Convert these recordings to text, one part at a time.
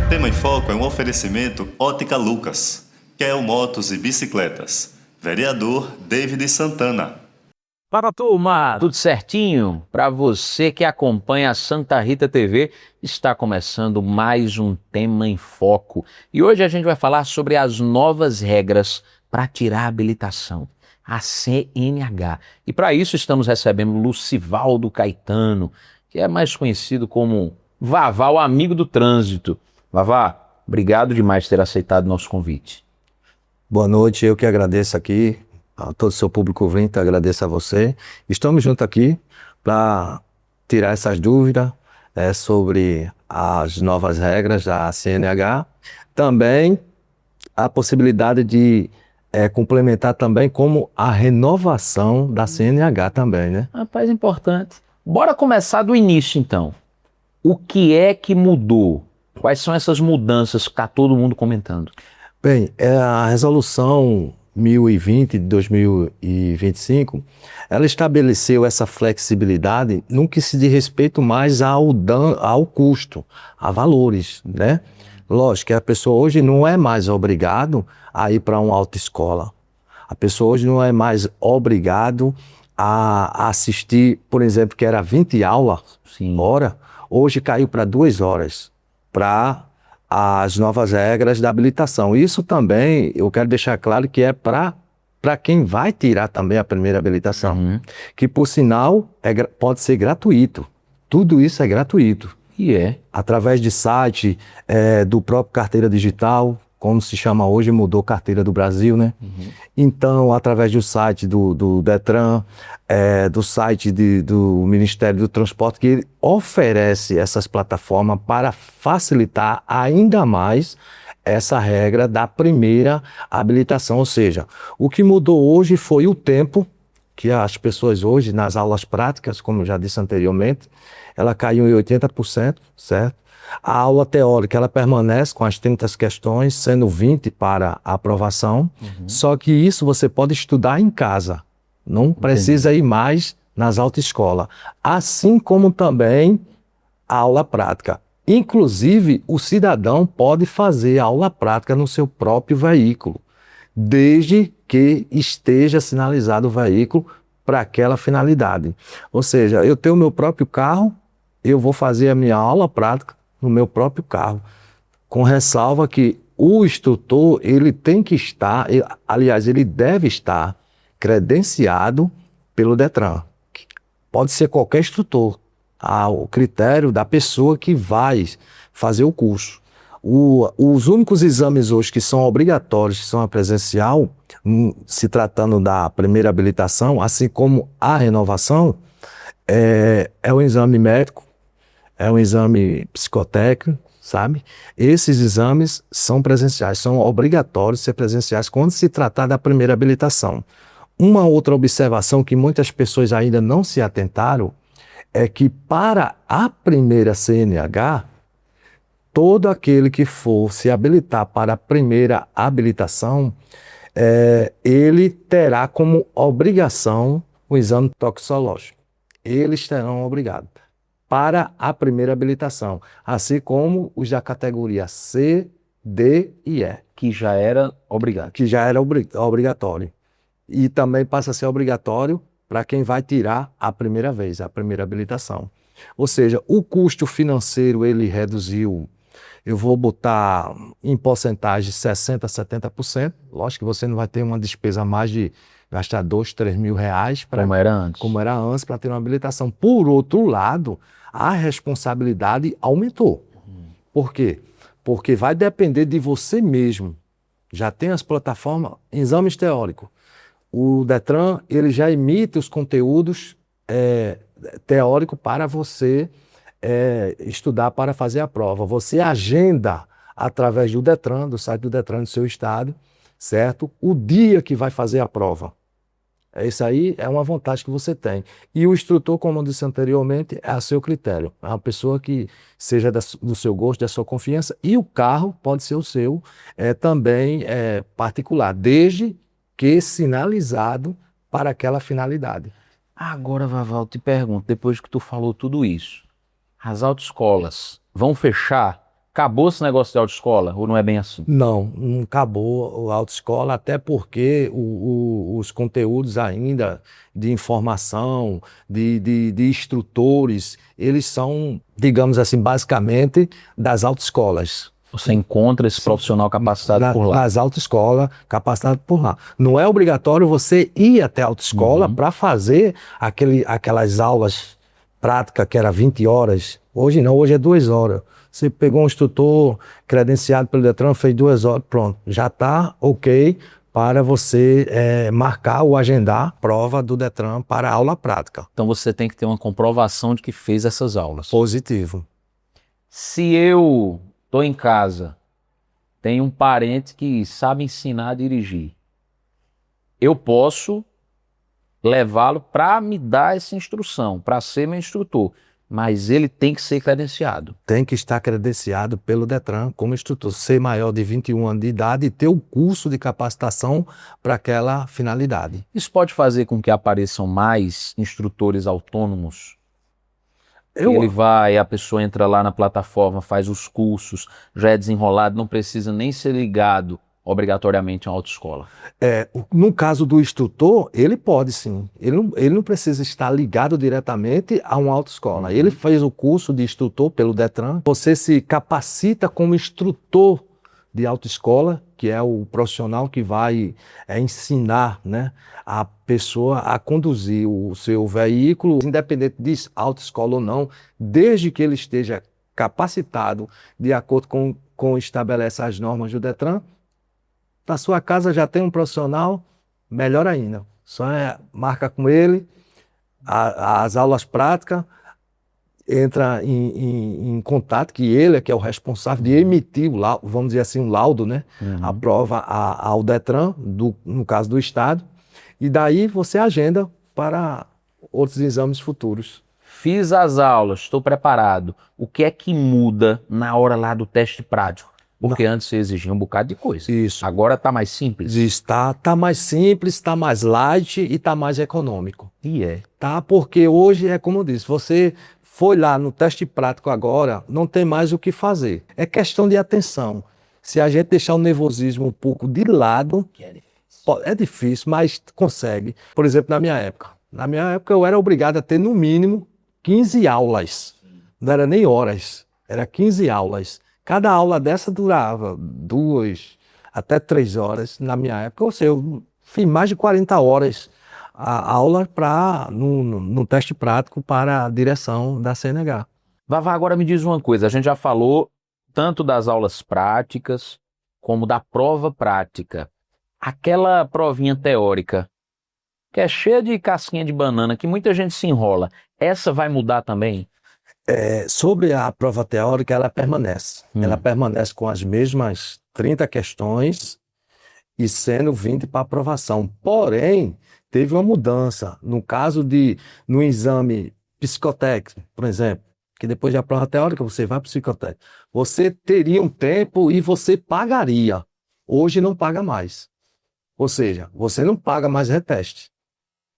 Tema em Foco é um oferecimento Ótica Lucas, Kel Motos e Bicicletas. Vereador David Santana. Fala, turma, tudo certinho? Para você que acompanha a Santa Rita TV, está começando mais um Tema em Foco. E hoje a gente vai falar sobre as novas regras para tirar a habilitação, a CNH. E para isso estamos recebendo Lucivaldo Caetano, que é mais conhecido como Vavá, o amigo do trânsito. Vavá, obrigado demais por ter aceitado nosso convite. Boa noite, eu que agradeço aqui, a todo o seu público ouvinte, agradeço a você. Estamos juntos aqui para tirar essas dúvidas sobre as novas regras da CNH. Também a possibilidade de complementar também como a renovação da CNH também, né? Rapaz, importante. Bora começar do início, então. O que é que mudou? Quais são essas mudanças que está todo mundo comentando? Bem, a resolução 1020 de 2025, ela estabeleceu essa flexibilidade no que se diz respeito mais ao custo, a valores, né? Lógico que a pessoa hoje não é mais obrigado a ir para uma autoescola. A pessoa hoje não é mais obrigado a assistir, por exemplo, que era 20 aulas, hora, hoje caiu para 2 horas, para as novas regras da habilitação. Isso também, eu quero deixar claro que é para quem vai tirar também a primeira habilitação, que por sinal pode ser gratuito. Tudo isso é gratuito. E é? Através de site, do próprio Carteira Digital, como se chama hoje, mudou Carteira do Brasil, né? Então, através do site do Detran, do site do Ministério do Transporte, que oferece essas plataformas para facilitar ainda mais essa regra da primeira habilitação. Ou seja, o que mudou hoje foi o tempo que as pessoas hoje, nas aulas práticas, como eu já disse anteriormente, ela caiu em 80%, certo? A aula teórica, ela permanece com as 30 questões, sendo 20 para a aprovação, só que isso você pode estudar em casa, não precisa ir mais nas autoescolas. Assim como também a aula prática. Inclusive, o cidadão pode fazer a aula prática no seu próprio veículo, desde que esteja sinalizado o veículo para aquela finalidade. Ou seja, eu tenho o meu próprio carro, eu vou fazer a minha aula prática no meu próprio carro, com ressalva que o instrutor, ele tem que estar, aliás, ele deve estar credenciado pelo Detran. Pode ser qualquer instrutor, ao critério da pessoa que vai fazer o curso. Os únicos exames hoje que são obrigatórios, que são a presencial, se tratando da primeira habilitação, assim como a renovação, é o exame médico, é um exame psicotécnico, sabe? Esses exames são presenciais, são obrigatórios ser presenciais quando se tratar da primeira habilitação. Uma outra observação que muitas pessoas ainda não se atentaram é que para a primeira CNH, todo aquele que for se habilitar para a primeira habilitação, ele terá como obrigação o exame toxicológico. Eles terão obrigado para a primeira habilitação, assim como os da categoria C, D e E. Que já era obrigado. Que já era obrigatório. E também passa a ser obrigatório para quem vai tirar a primeira vez, a primeira habilitação. Ou seja, o custo financeiro ele reduziu, eu vou botar em porcentagem 60% a 70%. Lógico que você não vai ter uma despesa a mais de gastar 2, 3 mil reais. Como era antes. Como era antes, para ter uma habilitação. Por outro lado, a responsabilidade aumentou. Por quê? Porque vai depender de você mesmo. Já tem as plataformas, exames teóricos. O Detran, ele já emite os conteúdos teóricos para você estudar para fazer a prova. Você agenda através do Detran, do site do Detran do seu estado, certo? O dia que vai fazer a prova. Isso aí é uma vantagem que você tem. E o instrutor, como eu disse anteriormente, é a seu critério. É uma pessoa que seja do seu gosto, da sua confiança. E o carro pode ser o seu também particular, desde que sinalizado para aquela finalidade. Agora, Vavá, eu te pergunto, depois que tu falou tudo isso, as autoescolas vão fechar Acabou esse negócio de autoescola, ou não é bem assim? Não acabou a autoescola, até porque os conteúdos ainda de informação, de instrutores, eles são, digamos assim, basicamente das autoescolas. Você encontra esse profissional capacitado por lá. Nas autoescolas, capacitado por lá. Não é obrigatório você ir até a autoescola para fazer aquelas aulas práticas que era 20 horas. Hoje não, hoje é 2 horas. Você pegou um instrutor credenciado pelo Detran, fez 2 horas, pronto. Já está ok para você marcar ou agendar a prova do Detran para a aula prática. Então você tem que ter uma comprovação de que fez essas aulas. Positivo. Se eu estou em casa, tenho um parente que sabe ensinar a dirigir, eu posso levá-lo para me dar essa instrução, para ser meu instrutor, mas ele tem que ser credenciado. Tem que estar credenciado pelo Detran como instrutor, ser maior de 21 anos de idade e ter o curso de capacitação para aquela finalidade. Isso pode fazer com que apareçam mais instrutores autônomos? A pessoa entra lá na plataforma, faz os cursos, já é desenrolado, não precisa nem ser ligado obrigatoriamente a uma autoescola. No caso do instrutor, ele pode sim. Ele não precisa estar ligado diretamente a uma autoescola. Ele fez o curso de instrutor pelo Detran. Você se capacita como instrutor de autoescola, que é o profissional que vai ensinar, né, a pessoa a conduzir o seu veículo, independente de autoescola ou não, desde que ele esteja capacitado de acordo com estabelece as normas do Detran. Na sua casa já tem um profissional, melhor ainda. Só marca com ele as aulas práticas, entra em contato, que ele é que é o responsável de emitir o laudo, vamos dizer assim, um laudo, né? A prova ao Detran, no caso do Estado, e daí você agenda para outros exames futuros. Fiz as aulas, estou preparado. O que é que muda na hora lá do teste prático? Porque antes você exigia um bocado de coisa. Isso. Agora está mais simples? Está mais simples, está mais light e está mais econômico. E é. Tá? Porque hoje, é como eu disse, você foi lá no teste prático agora, não tem mais o que fazer. É questão de atenção. Se a gente deixar o nervosismo um pouco de lado, é difícil, mas consegue. Por exemplo, na minha época. Na minha época eu era obrigado a ter no mínimo 15 aulas. Não era nem horas, era 15 aulas. Cada aula dessa durava 2 até 3 horas na minha época. Ou seja, eu fiz mais de 40 horas a aula no teste prático para a direção da CNH. Vavá, agora me diz uma coisa. A gente já falou tanto das aulas práticas como da prova prática. Aquela provinha teórica, que é cheia de casquinha de banana, que muita gente se enrola, essa vai mudar também? Sobre a prova teórica, ela permanece. Ela permanece com as mesmas 30 questões e sendo 20 para aprovação. Porém, teve uma mudança. No exame psicotécnico, por exemplo, que depois da prova teórica você vai para o psicotécnico. Você teria um tempo e você pagaria. Hoje não paga mais. Ou seja, você não paga mais reteste.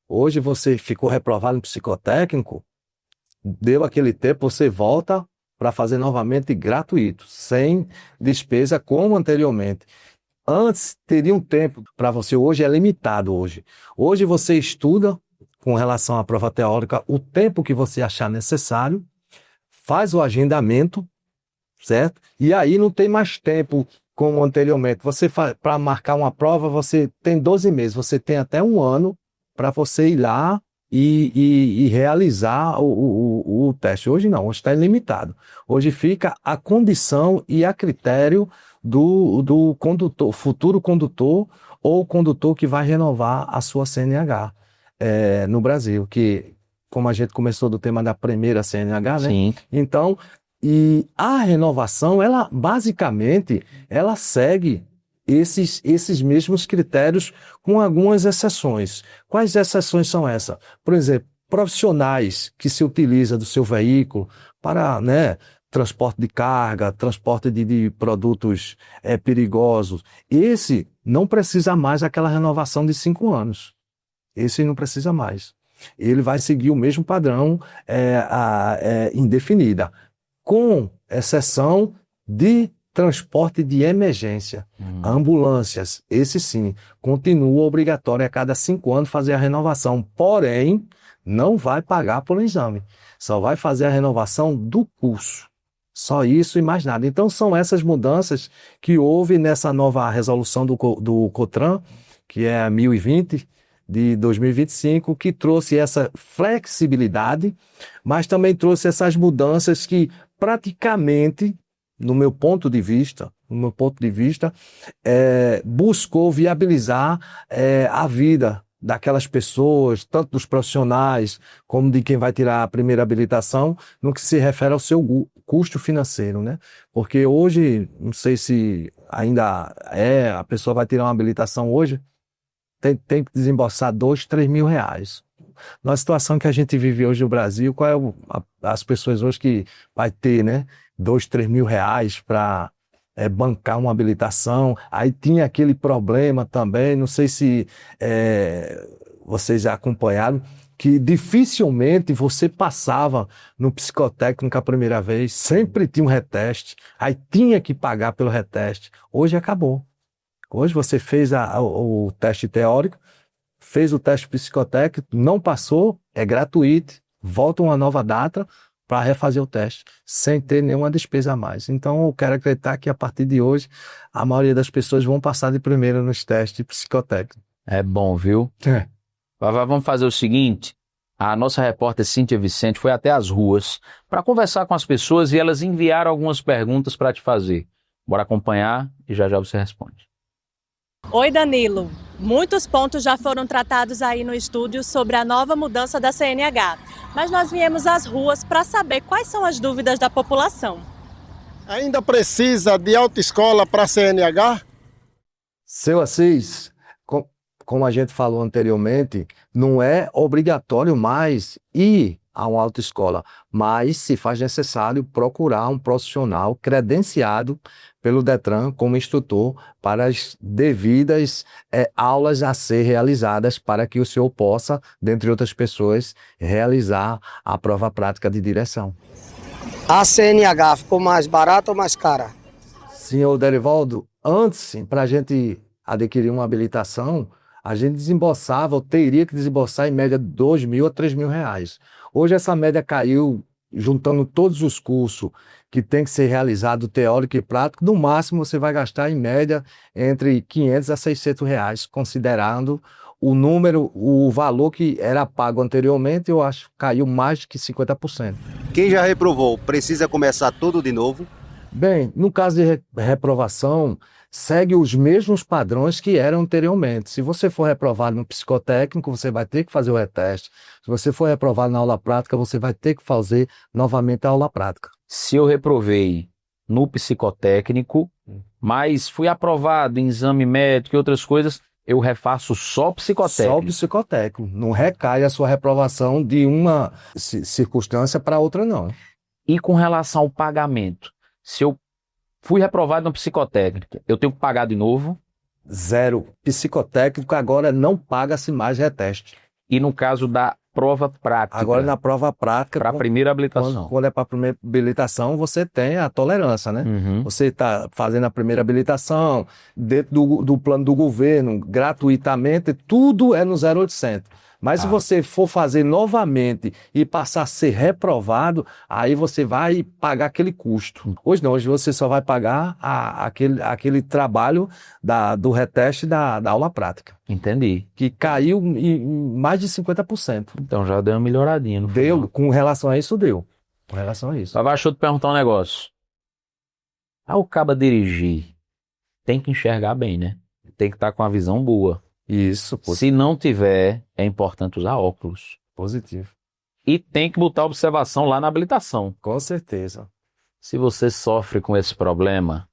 Hoje você ficou reprovado no psicotécnico, deu aquele tempo, você volta para fazer novamente gratuito, sem despesa como anteriormente. Antes teria um tempo para você, hoje é limitado hoje. Hoje você estuda com relação à prova teórica o tempo que você achar necessário, faz o agendamento, certo? E aí não tem mais tempo como anteriormente. Você para marcar uma prova, você tem 12 meses, você tem até 1 ano para você ir lá e realizar o teste. Hoje não, hoje está ilimitado. Hoje fica a condição e a critério do condutor, futuro condutor ou condutor que vai renovar a sua CNH no Brasil, que, como a gente começou do tema da primeira CNH, né? Sim. Então, e a renovação, ela basicamente, ela segue esses mesmos critérios com algumas exceções. Quais exceções são essas? Por exemplo, profissionais que se utilizam do seu veículo para, né, transporte de carga, transporte de produtos perigosos. Esse não precisa mais aquela renovação de 5 anos. Esse não precisa mais. Ele vai seguir o mesmo padrão indefinida, com exceção de transporte de emergência, ambulâncias, esse sim, continua obrigatório a cada 5 anos fazer a renovação, porém, não vai pagar por exame, só vai fazer a renovação do curso. Só isso e mais nada. Então são essas mudanças que houve nessa nova resolução do COTRAN, que é a 1020 de 2025, que trouxe essa flexibilidade, mas também trouxe essas mudanças que praticamente, no meu ponto de vista, buscou viabilizar a vida daquelas pessoas, tanto dos profissionais como de quem vai tirar a primeira habilitação, no que se refere ao seu custo financeiro, né? Porque hoje, não sei se ainda a pessoa vai tirar uma habilitação hoje, tem que desembolsar 2, 3 mil reais. Na situação que a gente vive hoje no Brasil, qual é as pessoas hoje que vai ter, né, 2, 3 mil reais para bancar uma habilitação? Aí tinha aquele problema também, não sei se vocês já acompanharam, que dificilmente você passava no psicotécnico a primeira vez, sempre tinha um reteste, aí tinha que pagar pelo reteste. Hoje acabou. Hoje você fez o teste teórico, fez o teste psicotécnico, não passou, é gratuito, volta uma nova data para refazer o teste, sem ter nenhuma despesa a mais. Então eu quero acreditar que a partir de hoje, a maioria das pessoas vão passar de primeira nos testes psicotécnicos. É bom, viu? Vavá, vamos fazer o seguinte, a nossa repórter Cíntia Vicente foi até as ruas para conversar com as pessoas e elas enviaram algumas perguntas para te fazer. Bora acompanhar e já já você responde. Oi, Danilo. Muitos pontos já foram tratados aí no estúdio sobre a nova mudança da CNH, mas nós viemos às ruas para saber quais são as dúvidas da população. Ainda precisa de autoescola para CNH? Seu Assis, como a gente falou anteriormente, não é obrigatório mais ir a uma autoescola, mas se faz necessário procurar um profissional credenciado pelo Detran como instrutor para as devidas aulas a ser realizadas para que o senhor possa, dentre outras pessoas, realizar a prova prática de direção. A CNH ficou mais barata ou mais cara? Senhor Derivaldo, antes, para a gente adquirir uma habilitação, a gente desembolsava, ou teria que desembolsar em média 2 mil a 3 mil reais. Hoje essa média caiu, juntando todos os cursos que tem que ser realizado teórico e prático, no máximo você vai gastar em média entre 500 a 600 reais, considerando o valor que era pago anteriormente, eu acho que caiu mais de que 50%. Quem já reprovou, precisa começar tudo de novo? Bem, no caso de reprovação, segue os mesmos padrões que eram anteriormente. Se você for reprovado no psicotécnico, você vai ter que fazer o reteste. Se você for reprovado na aula prática, você vai ter que fazer novamente a aula prática. Se eu reprovei no psicotécnico, mas fui aprovado em exame médico e outras coisas, eu refaço só psicotécnico. Só o psicotécnico. Não recai a sua reprovação de uma circunstância para outra, não. E com relação ao pagamento, se eu fui reprovado no psicotécnico, eu tenho que pagar de novo? Zero. Psicotécnico agora não paga-se mais reteste. E no caso da prova prática? Agora na prova prática... Para a primeira habilitação. Quando é para a primeira habilitação, você tem a tolerância, né? Uhum. Você está fazendo a primeira habilitação, dentro do plano do governo, gratuitamente, tudo é no 0800. Mas se você for fazer novamente e passar a ser reprovado, aí você vai pagar aquele custo. Hoje não, hoje você só vai pagar aquele trabalho do reteste da aula prática. Entendi. Que caiu em mais de 50%. Então já deu uma melhoradinha no final. Deu, com relação a isso deu. Com relação a isso. Vavá, deixa eu te perguntar um negócio. Ao cabo dirigir, tem que enxergar bem, né? Tem que estar com a visão boa. Isso, se não tiver, é importante usar óculos. Positivo. E tem que botar observação lá na habilitação. Com certeza. Se você sofre com esse problema,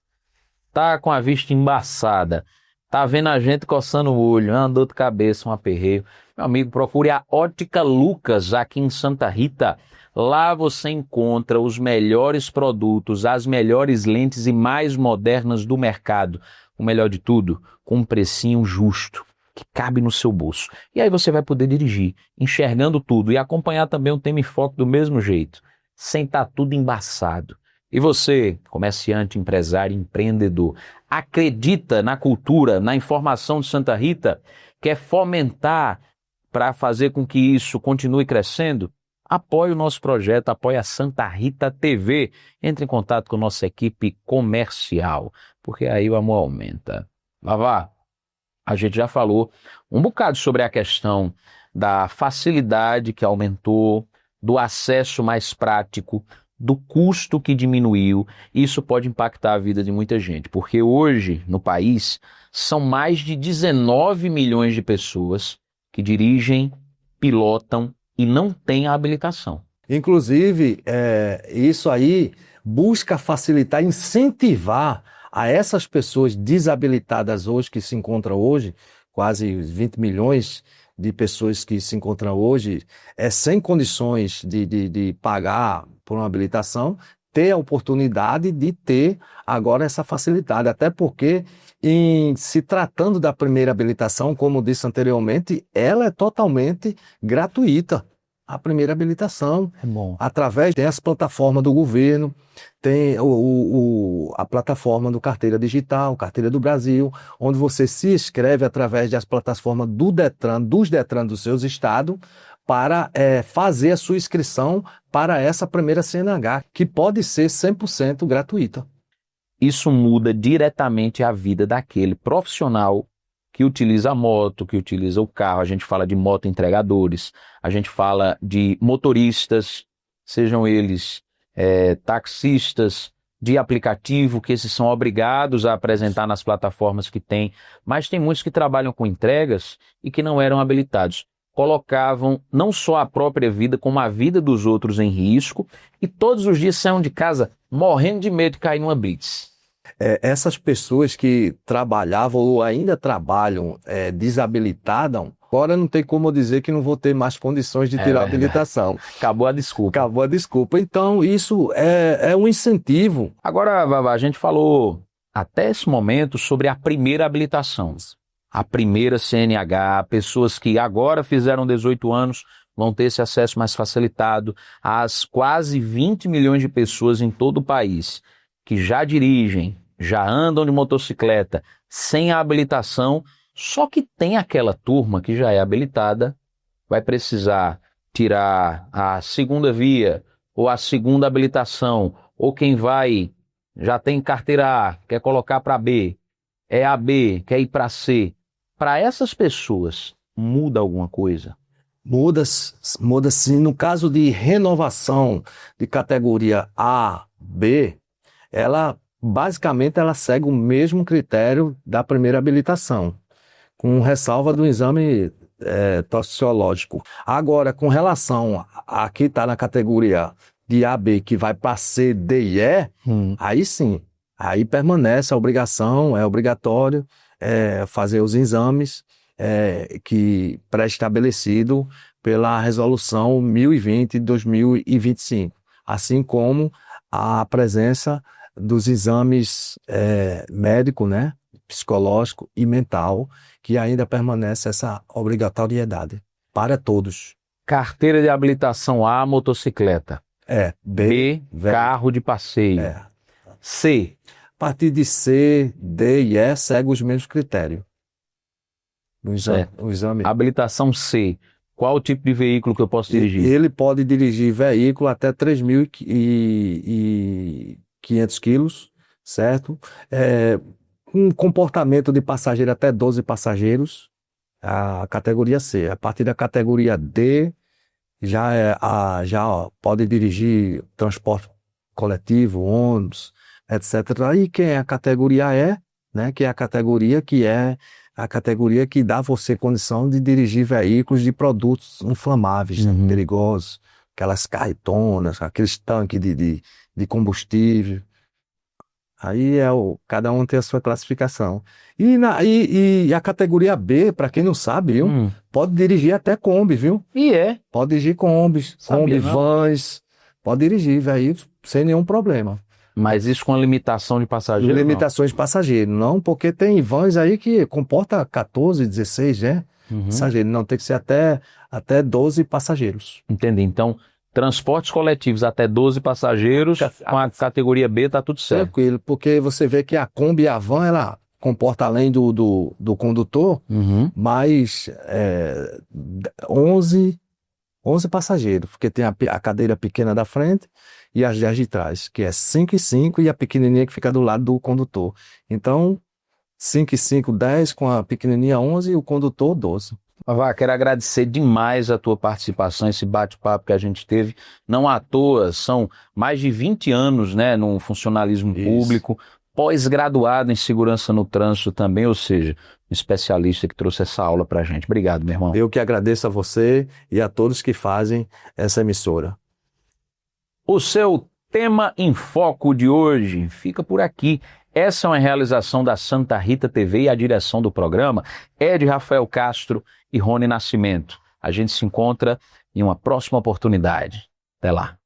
tá com a vista embaçada, tá vendo a gente coçando o olho, uma dor de cabeça, um aperreio, meu amigo, procure a Ótica Lucas aqui em Santa Rita. Lá você encontra os melhores produtos, as melhores lentes e mais modernas do mercado. O melhor de tudo, com um precinho justo, que cabe no seu bolso. E aí você vai poder dirigir, enxergando tudo e acompanhar também o Tema em Foco do mesmo jeito, sem estar tudo embaçado. E você, comerciante, empresário, empreendedor, acredita na cultura, na informação de Santa Rita? Quer fomentar para fazer com que isso continue crescendo? Apoie o nosso projeto, apoie a Santa Rita TV. Entre em contato com nossa equipe comercial, porque aí o amor aumenta. Vavá, a gente já falou um bocado sobre a questão da facilidade que aumentou, do acesso mais prático, do custo que diminuiu. Isso pode impactar a vida de muita gente, porque hoje no país são mais de 19 milhões de pessoas que dirigem, pilotam e não têm a habilitação. Inclusive, isso aí busca facilitar, incentivar a essas pessoas desabilitadas hoje, que se encontram hoje, quase 20 milhões de pessoas que se encontram hoje, sem condições de pagar por uma habilitação, ter a oportunidade de ter agora essa facilidade. Até porque, em se tratando da primeira habilitação, como disse anteriormente, ela é totalmente gratuita. A primeira habilitação, É bom. através das plataformas do governo, tem a plataforma do Carteira Digital, Carteira do Brasil, onde você se inscreve através das plataformas do Detran, dos Detran dos seus estados, para fazer a sua inscrição para essa primeira CNH, que pode ser 100% gratuita. Isso muda diretamente a vida daquele profissional que utiliza a moto, que utiliza o carro. A gente fala de moto entregadores, a gente fala de motoristas, sejam eles taxistas de aplicativo, que esses são obrigados a apresentar nas plataformas que tem, mas tem muitos que trabalham com entregas e que não eram habilitados. Colocavam não só a própria vida, como a vida dos outros em risco, e todos os dias saíam de casa morrendo de medo de cair numa blitz. Essas pessoas que trabalhavam ou ainda trabalham desabilitadas, agora não tem como eu dizer que não vou ter mais condições de tirar a verdade. habilitação. Acabou a desculpa. Acabou a desculpa. Então, isso é um incentivo. Agora, Vavá, a gente falou até esse momento sobre a primeira habilitação. A primeira CNH, pessoas que agora fizeram 18 anos vão ter esse acesso mais facilitado às quase 20 milhões de pessoas em todo o país que já dirigem, já andam de motocicleta sem a habilitação, só que tem aquela turma que já é habilitada, vai precisar tirar a segunda via ou a segunda habilitação, ou quem já tem carteira A, quer colocar para B, é a B, quer ir para C. Para essas pessoas, muda alguma coisa? Muda sim. No caso de renovação de categoria A, B, basicamente ela segue o mesmo critério da primeira habilitação, com ressalva do exame toxicológico. Agora, com relação a quem está na categoria de A, B, que vai para C, D e E, aí sim, aí permanece a obrigação, é obrigatório fazer os exames que pré-estabelecido pela resolução 1020 de 2025, assim como a presença dos exames médico, né, psicológico e mental, que ainda permanece essa obrigatoriedade para todos. Carteira de habilitação A, motocicleta. B, carro de passeio. C. A partir de C, D e E segue os mesmos critérios. O exame. Habilitação C. Qual o tipo de veículo que eu posso dirigir? Ele pode dirigir veículo até 3.500 quilos, certo? Um comportamento de passageiro até 12 passageiros, a categoria C. A partir da categoria D, já pode dirigir transporte coletivo, ônibus, etc. E quem é a categoria E, né, que é a categoria que dá a você condição de dirigir veículos de produtos inflamáveis, né, perigosos, aquelas carretonas, aqueles tanques de combustível. Aí cada um tem a sua classificação. E a categoria B, para quem não sabe, viu, pode dirigir até Kombi, viu? Pode dirigir Kombi, vans, pode dirigir veículos sem nenhum problema. Mas isso com limitação de passageiro? Limitações de passageiro, não, porque tem vans aí que comporta 14, 16, né? Passageiro, não, tem que ser até 12 passageiros. Entendi. Então, Transportes coletivos até 12 passageiros, com a categoria B tá tudo certo. Tranquilo, porque você vê que a Kombi e a van, ela comporta além do condutor, mais 11 passageiros, porque tem a cadeira pequena da frente e as 10 de trás, que é 5 e 5, e a pequenininha que fica do lado do condutor. Então, 5 e 5, 10, com a pequenininha 11 e o condutor 12. Vavá, quero agradecer demais a tua participação, esse bate-papo que a gente teve. Não à toa, são mais de 20 anos, né, no funcionalismo público, pós-graduado em segurança no trânsito também, ou seja, um especialista que trouxe essa aula pra gente. Obrigado, meu irmão. Eu que agradeço a você e a todos que fazem essa emissora. O seu tema em foco de hoje fica por aqui. Essa é uma realização da Santa Rita TV e a direção do programa é de Rafael Castro e Rony Nascimento. A gente se encontra em uma próxima oportunidade. Até lá.